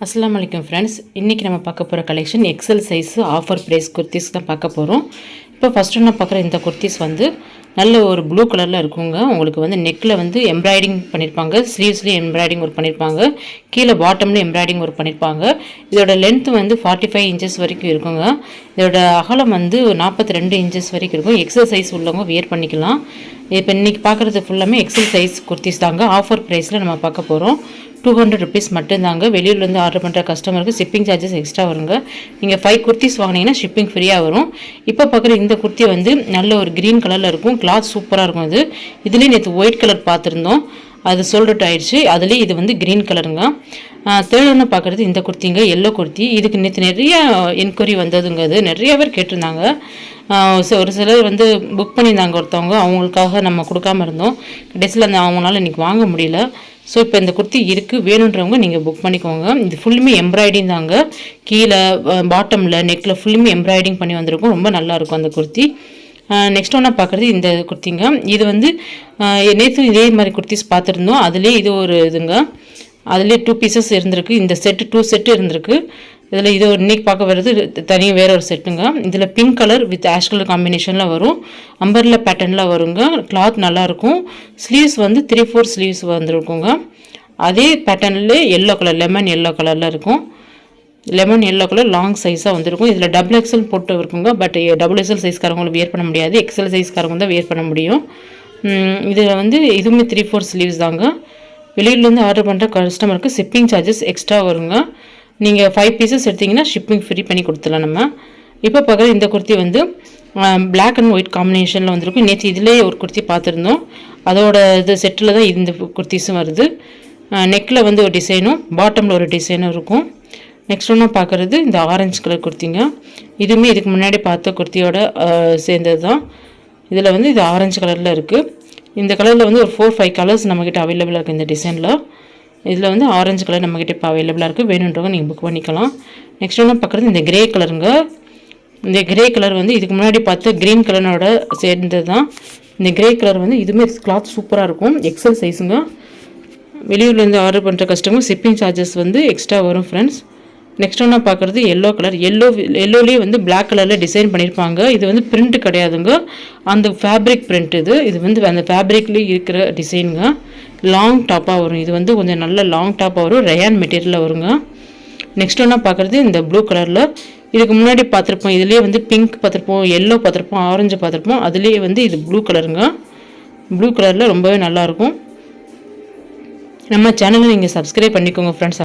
அஸ்ஸலாமு அலைக்கும் ஃப்ரெண்ட்ஸ். இன்றைக்கி நம்ம பார்க்க போகிற collection XL size offer price kurtis தான் பார்க்க போகிறோம். இப்போ ஃபஸ்ட்டு நான் பார்க்குற இந்த குர்த்திஸ் வந்து நல்ல ஒரு ப்ளூ கலரில் இருக்குங்க. உங்களுக்கு வந்து நெக்கில் வந்து எம்ப்ராய்டிங் பண்ணியிருப்பாங்க, ஸ்லீவ்ஸ்லேயும் எம்ப்ராய்டிங் ஒர்க் பண்ணியிருப்பாங்க, கீழே பாட்டமில் எம்ப்ராய்டிங் ஒர்க் பண்ணியிருப்பாங்க. இதோட லென்த் வந்து 45 இன்ச்சஸ் வரைக்கும் இருக்குங்க. இதோட அகலம் வந்து 42 இன்ச்சஸ் வரைக்கும் இருக்கும். எக்ஸல் சைஸ் உள்ளவங்க வியர் பண்ணிக்கலாம். இப்போ இன்றைக்கி பார்க்குறது ஃபுல்லாமே எக்ஸல் சைஸ் குர்த்திஸ் தாங்க. ஆஃபர் ப்ரைஸில் நம்ம பார்க்க போகிறோம். 200 ருபீஸ் மட்டும்தாங்க. வெளியிலேருந்து ஆர்டர் பண்ணுற கஸ்டமருக்கு ஷிப்பிங் சார்ஜஸ் எக்ஸ்ட்ரா வருங்க. நீங்கள் 5 குர்த்திஸ் வாங்கினீங்கன்னா ஷிப்பிங் ஃப்ரீயாக வரும். இப்போ பார்க்குற இந்த குர்த்தி வந்து நல்ல ஒரு க்ரீன் கலரில் இருக்கும். கிளாத் சூப்பராக இருக்கும். இதுலேயே நேற்று ஒயிட் கலர் பார்த்துருந்தோம், அது சோல்ட் ஆயிடுச்சு. அதுலேயே இது வந்து க்ரீன் கலருங்க. தேர்ட் பார்க்குறது இந்த குர்த்திங்க, எல்லோ குர்த்தி. இதுக்கு நேற்று நிறைய என்கொயரி வந்ததுங்க. அது நிறைய பேர் கேட்டிருந்தாங்க. ஒரு சிலர் வந்து புக் பண்ணியிருந்தாங்க ஒருத்தவங்க, அவங்களுக்காக நம்ம கொடுக்காம இருந்தோம். கடைசியில் அவங்களால இன்றைக்கி வாங்க முடியல. ஸோ இப்போ இந்த குர்த்தி இருக்குது, வேணுன்றவங்க நீங்கள் புக் பண்ணிக்கோங்க. இது ஃபுல்லுமே எம்ப்ராய்டிங் தாங்க. கீழே பாட்டமில் நெக்கில் ஃபுல்லுமே எம்ப்ராய்டிங் பண்ணி வந்திருக்கும். ரொம்ப நல்லாயிருக்கும் அந்த குர்த்தி. நெக்ஸ்ட் ஒன்றா பார்க்குறது இந்த குர்த்திங்க. இது வந்து நேற்று இதே மாதிரி குர்த்திஸ் பார்த்துருந்தோம். அதுலேயே இது ஒரு இதுங்க. அதுலேயே 2 பீசஸ் இருந்திருக்கு. இந்த செட்டு 2 செட்டு இருந்திருக்கு. இதில் இது இன்றைக்கி பார்க்க வர்றது தனியாக வேறு ஒரு செட்டுங்க. இதில் pink colour with ash colour காம்பினேஷனில் வரும். அம்பர்லா பேட்டர்னில் வருங்க. கிளாத் நல்லாயிருக்கும். ஸ்லீவ்ஸ் வந்து 3/4 ஸ்லீவ்ஸ் வந்துருக்குங்க. அதே பேட்டர்னில் எல்லோ கலர், லெமன் எல்லோ கலரில் இருக்கும். லெமன் எல்லோ கலர் லாங் சைஸாக வந்துருக்கும். இதில் XXL போட்டு இருக்குங்க. பட் XXL சைஸ்காரவங்களும் வியர் பண்ண முடியாது. எக்ஸல் சைஸ்காரங்க தான் வியர் பண்ண முடியும். இதில் வந்து இதுவுமே 3/4 ஸ்லீவ்ஸ் தாங்க. வெளியிலேருந்து ஆர்டர் பண்ணுற கஸ்டமருக்கு ஷிப்பிங் சார்ஜஸ் எக்ஸ்ட்ரா வருங்க. நீங்கள் 5 பீசஸ் எடுத்திங்கன்னா ஷிப்பிங் ஃப்ரீ பண்ணி கொடுத்துடலாம் நம்ம. இப்போ பார்க்குற இந்த குர்த்தி வந்து பிளாக் அண்ட் ஒயிட் காம்பினேஷனில் வந்துருக்கும். நேற்று இதிலே ஒரு குர்த்தி பார்த்துருந்தோம். அதோட இது செட்டில் தான் இந்த குர்த்திஸும் வருது. நெக்கில் வந்து ஒரு டிசைனும் பாட்டமில் ஒரு டிசைனும் இருக்கும். நெக்ஸ்ட் ஒன்று பார்க்குறது இந்த ஆரஞ்சு கலர் குர்த்திங்க. இதுவுமே இதுக்கு முன்னாடி பார்த்த குர்த்தியோட சேர்ந்தது தான். இதில் வந்து இது ஆரஞ்சு கலரில் இருக்குது. இந்த கலரில் வந்து ஒரு 4-5 கலர்ஸ் நம்மக்கிட்ட அவைலபிளாக இருக்குது இந்த டிசைனில். இதில் வந்து ஆரஞ்சு கலர் நம்மக்கிட்ட இப்போ அவைலபிளாக இருக்குது. வேணுன்றவங்க நீங்கள் புக் பண்ணிக்கலாம். நெக்ஸ்ட் ஒன்று பார்க்குறது இந்த கிரே கலருங்க. இந்த கிரே கலர் வந்து இதுக்கு முன்னாடி பார்த்து க்ரீன் கலரோட சேர்ந்தது தான். இந்த கிரே கலர் வந்து இதுவுமே கிளாத் சூப்பராக இருக்கும். எக்ஸல் சைஸுங்க. வெளியூர்லேருந்து ஆர்டர் பண்ணுற கஸ்டமர் ஷிப்பிங் சார்ஜஸ் வந்து எக்ஸ்ட்ரா வரும் ஃப்ரெண்ட்ஸ். நெக்ஸ்ட் ஒன்றா பார்க்குறது எல்லோ கலர். எல்லோலேயே வந்து பிளாக் கலரில் டிசைன் பண்ணியிருப்பாங்க. இது வந்து பிரிண்ட் கிடையாதுங்க, அந்த ஃபேப்ரிக் பிரிண்ட். இது வந்து அந்த ஃபேப்ரிக்லேயே இருக்கிற டிசைனுங்க. லாங் டாப்பாக வரும். இது வந்து கொஞ்சம் நல்ல லாங் டாப்பாக வரும். ரயான் மெட்டீரியலில் வருங்க. நெக்ஸ்ட் ஒன்றா பார்க்குறது இந்த ப்ளூ கலரில். இதுக்கு முன்னாடி பார்த்துருப்போம். இதுலேயே வந்து பிங்க் பார்த்துருப்போம், எல்லோ பார்த்துருப்போம், ஆரஞ்சு பார்த்துருப்போம். அதுலேயே வந்து இது ப்ளூ கலருங்க. ப்ளூ கலரில் ரொம்பவே நல்லாயிருக்கும். நம்ம சேனலை நீங்கள் சப்ஸ்கிரைப் பண்ணிக்கோங்க ஃப்ரெண்ட்ஸ்.